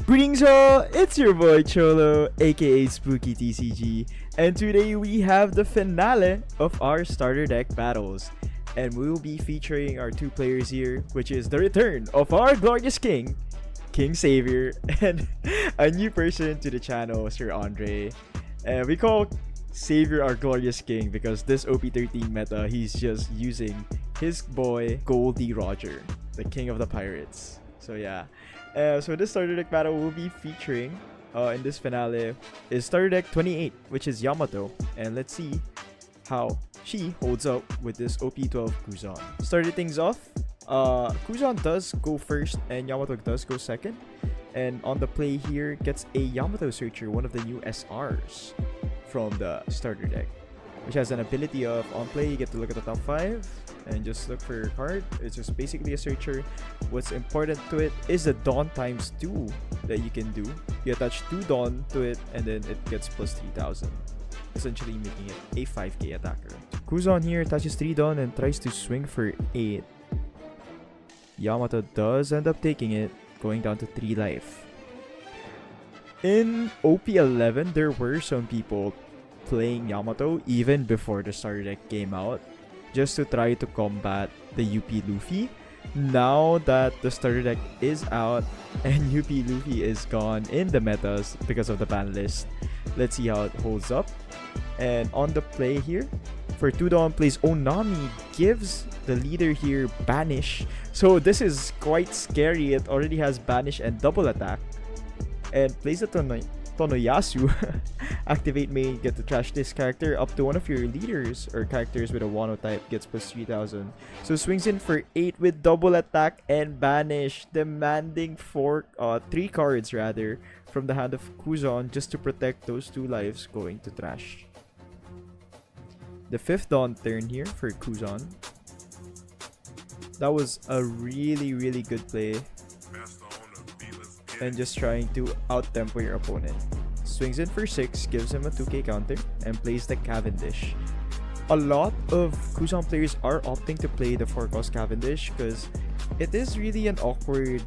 Greetings all, it's your boy Cholo, aka Spooky TCG, and today we have the finale of our starter deck battles. And we will be featuring our two players here, which is the return of our glorious king, King Xavier, and a new person to the channel, Sir Andrei. And we call Xavier our glorious king because this OP13 meta, he's just using his boy Goldie Roger, the king of the pirates. So yeah. So this starter deck battle we'll be featuring in this finale is starter deck 28, which is Yamato, and let's see how she holds up with this OP12 Kuzan. Started things off, Kuzan does go first and Yamato does go second, and on the play here gets a Yamato Searcher, one of the new SRs from the starter deck, which has an ability of on play you get to look at the top 5 and just look for your card. It's just basically a searcher. What's important to it is the Dawn times 2 that you can do. You attach 2 Dawn to it and then it gets plus 3000, essentially making it a 5k attacker. Kuzan here attaches 3 Dawn and tries to swing for 8. Yamato does end up taking it, going down to 3 life. In OP11, there were some people playing Yamato even before the starter deck came out, just to try to combat the UP Luffy. Now that the starter deck is out and UP Luffy is gone in the metas because of the ban list, let's see how it holds up. And on the play here, for 2 Dawn plays Onami, gives the leader here Banish. So this is quite scary. It already has Banish and double attack, and plays the Tonoyasu. Activate main, get to trash this character. Up to one of your leaders or characters with a Wano type gets plus 3000. So swings in for 8 with double attack and Banish, demanding 3 cards rather from the hand of Kuzan just to protect those 2 lives going to trash. The 5th Dawn turn here for Kuzan. That was a really good play, and just trying to out-tempo your opponent. Swings in for 6, gives him a 2k counter, and plays the Cavendish. A lot of Kuzan players are opting to play the 4-cost Cavendish because it is really an awkward...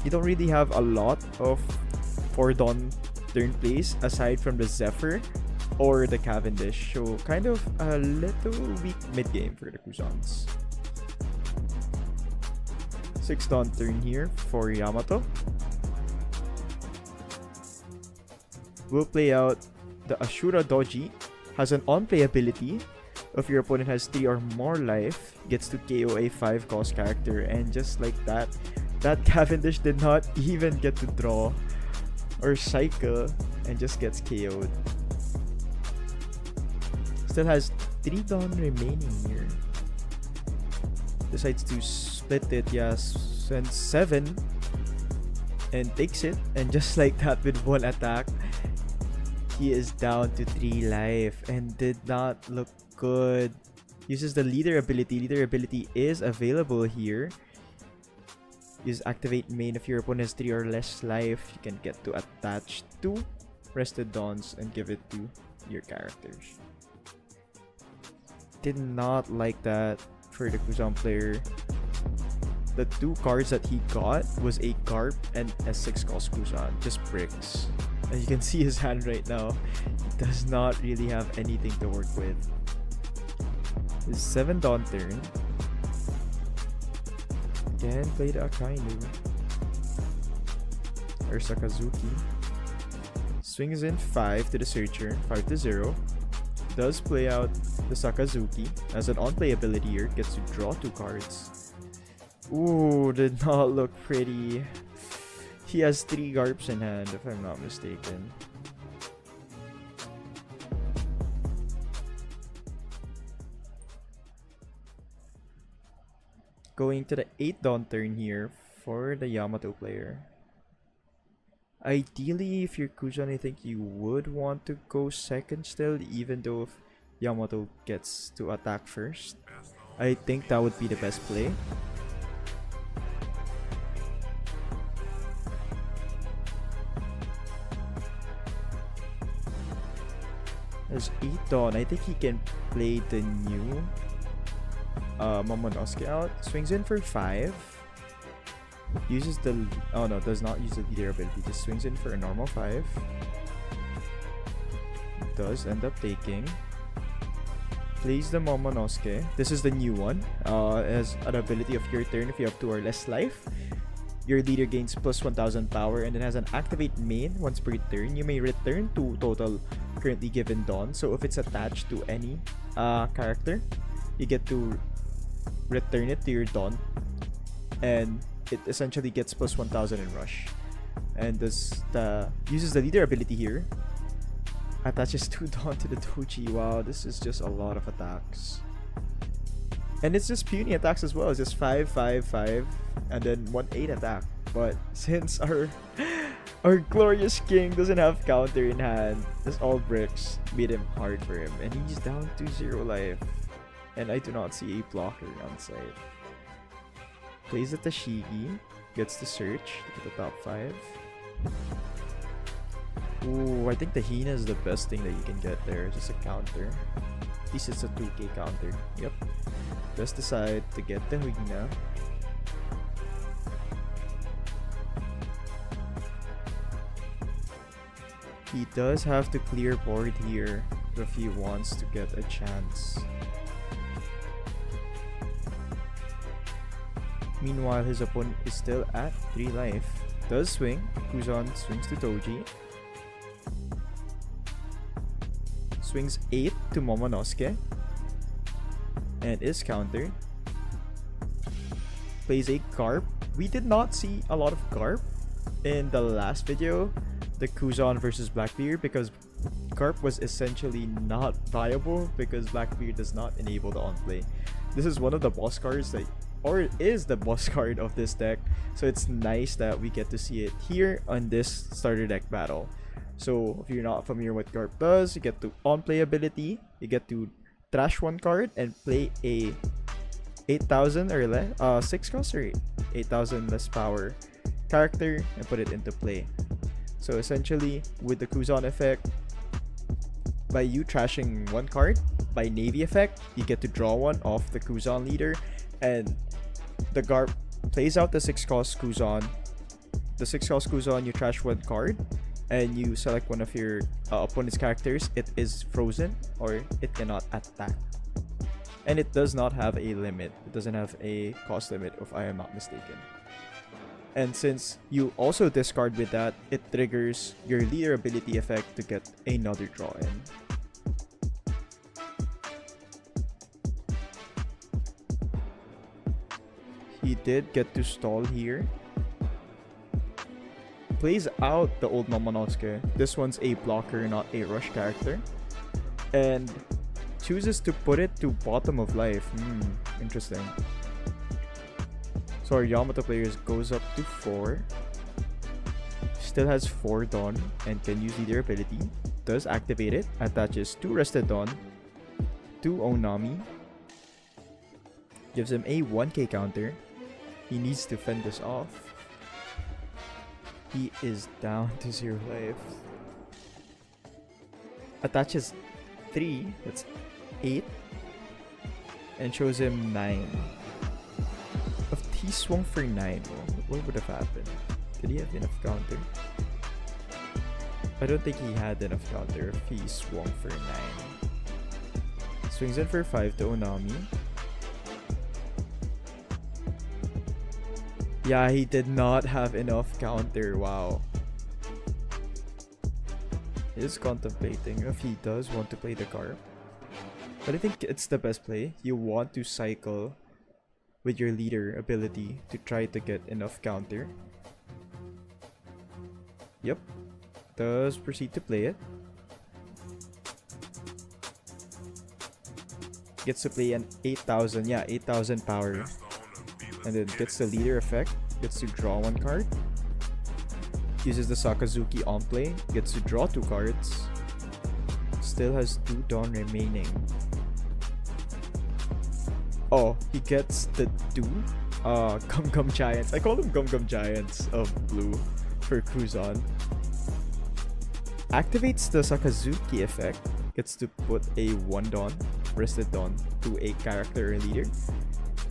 You don't really have a lot of 4 Dawn turn plays aside from the Zephyr or the Cavendish, so kind of a little weak mid-game for the Kuzans. 6 Dawn turn here for Yamato. Will play out the Ashura Doji, has an on-play ability. If your opponent has 3 or more life, gets to KO a 5-cost character, and just like that, that Cavendish did not even get to draw or cycle and just gets KO'd. Still has 3 Dawn remaining here. Decides to split it, yes, and 7, and takes it, and just like that with 1 attack, he is down to 3 life and did not look good. Uses the leader ability. Leader ability is available here. Use activate main. If your opponent has 3 or less life, you can get to attach 2 rested Dawns and give it to your characters. Did not like that for the Kuzan player. The 2 cards that he got was a Garp and a 6-cost Kuzan. Just bricks. As you can see his hand right now, he does not really have anything to work with. His 7 Dawn turn. Again, play the Akainu. Or Sakazuki. Swings in 5 to the Searcher, 5 to 0. Does play out the Sakazuki. As an on-play ability here, gets to draw 2 cards. Ooh, did not look pretty. He has 3 Garps in hand, if I'm not mistaken. Going to the 8 Dawn turn here for the Yamato player. Ideally, if you're Kuzan, I think you would want to go second still, even though if Yamato gets to attack first. I think that would be the best play. There's 8 Dawn. I think he can play the new Momonosuke out. Swings in for 5. Uses the... Oh no, does not use the leader ability. Just swings in for a normal 5. Does end up taking. Plays the Momonosuke. This is the new one. As an ability of your turn, if you have 2 or less life, your leader gains plus 1000 power, and it has an activate main once per turn. You may return 2 total currently given Dawn. So if it's attached to any character, you get to return it to your Dawn, and it essentially gets plus 1000 in rush. And uses the leader ability here. Attaches 2 Dawn to the Doji. Wow, this is just a lot of attacks. And it's just puny attacks as well. It's just 5, 5, 5, and then 1 8 attack. But since our glorious king doesn't have counter in hand, this all bricks made him hard for him, and he's down to 0 life. And I do not see a blocker on site. Plays the Tashigi, gets the search to the top 5. Ooh, I think the Hina is the best thing that you can get there. Just a counter. At least it's a 2k counter. Yep. Just decide to get the Hina. He does have to clear board here if he wants to get a chance. Meanwhile, his opponent is still at 3 life. Does swing. Kuzan swings to Doji. Swings 8 to Momonosuke. And is countered. Plays a Garp. We did not see a lot of Garp in the last video, the Kuzan versus Blackbeard, because Garp was essentially not viable because Blackbeard does not enable the on-play. This is one of the boss cards that, or it is the boss card of this deck, so it's nice that we get to see it here on this starter deck battle. So if you're not familiar with Garp does, you get to on-play ability, you get to trash 1 card and play a 8000 or less, 6 cost or 8000 less power character and put it into play. So essentially, with the Kuzan effect, by you trashing 1 card, by Navy effect, you get to draw 1 off the Kuzan leader, and the Garp plays out the 6 cost Kuzan. The 6 cost Kuzan, you trash 1 card, and you select one of your opponent's characters. It is frozen, or it cannot attack. And it does not have a limit. It doesn't have a cost limit, if I am not mistaken. And since you also discard with that, it triggers your leader ability effect to get another draw in. He did get to stall here. Plays out the old Momonosuke. This one's a blocker, not a rush character. And chooses to put it to bottom of life. Interesting. So our Yamato players goes up to 4. Still has 4 Dawn and can use leader ability. Does activate it. Attaches 2 Rested Dawn, 2 Onami. Gives him a 1k counter. He needs to fend this off. He is down to 0 life. Attaches 3, that's 8. And shows him 9. If he swung for 9, what would have happened? Did he have enough counter? I don't think he had enough counter if he swung for 9. Swings in for 5 to Onami. Yeah, he did not have enough counter. Wow. He is contemplating if he does want to play the Garp. But I think it's the best play. You want to cycle with your leader ability to try to get enough counter. Yep. Does proceed to play it. Gets to play an 8000. Yeah, 8000 power. And then gets the leader effect. Gets to draw 1 card. Uses the Sakazuki on play. Gets to draw 2 cards. Still has 2 Dawn remaining. Oh, he gets the 2 Gum Gum Giants. I call them Gum Gum Giants of blue for Kuzan. Activates the Sakazuki effect. Gets to put a 1 Dawn, Rested Dawn, to a character or leader.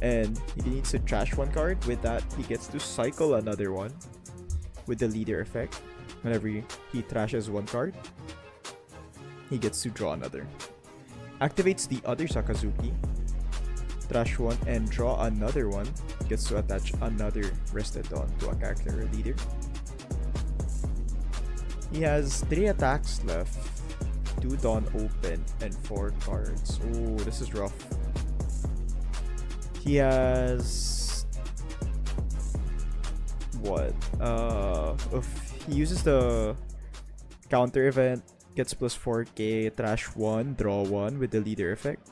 And he needs to trash one card. With that, he gets to cycle another one with the leader effect. Whenever he trashes one card, he gets to draw another. Activates the other Sakazuki. Trash one and draw another one. Gets to attach another Rested Dawn to a character or leader. He has 3 attacks left. 2 Dawn open and 4 cards. Oh, this is rough. He has what? If he uses the counter event, gets plus 4k, trash 1, draw 1 with the leader effect.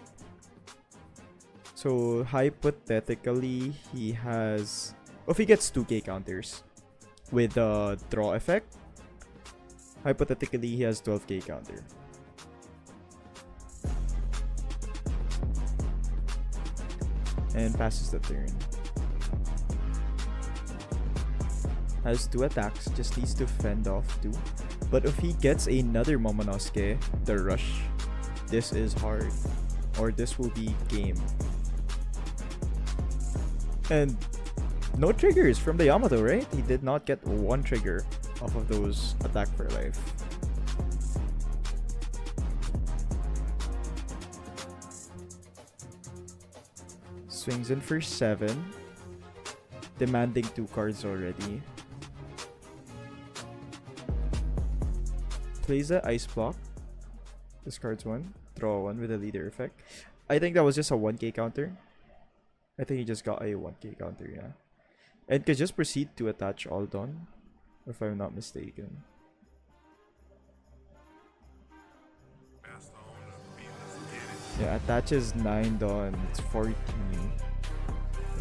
So hypothetically, he has, if he gets 2k counters with the draw effect, hypothetically he has 12k counter. And passes the turn. Has 2 attacks, just needs to fend off 2. But if he gets another Momonosuke, the rush, this is hard. Or this will be game. And no triggers from the Yamato, right? He did not get 1 trigger off of those attack for life. Swings in for 7. Demanding 2 cards already. Plays the ice block. Discards 1. Draw 1 with a leader effect. I think that was just a 1k counter. I think he just got a 1k counter, yeah. And could just proceed to attach all Dawn, if I'm not mistaken. Yeah, attaches 9 Dawn. It's 14.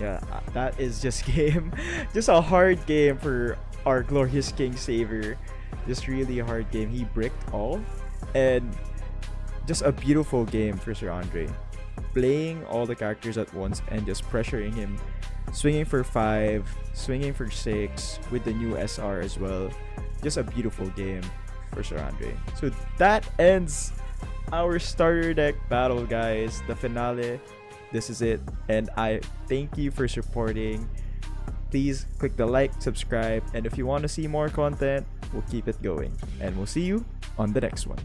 Yeah, that is just game. Just a hard game for our glorious King Xavier. Just really a hard game. He bricked all. And just a beautiful game for Sir Andrei. Playing all the characters at once and just pressuring him. Swinging for 5, swinging for 6 with the new SR as well. Just a beautiful game for Sir Andrei. So that ends our starter deck battle, guys. The finale. This is it. And I thank you for supporting. Please click the like, subscribe, and if you want to see more content, we'll keep it going. And we'll see you on the next one.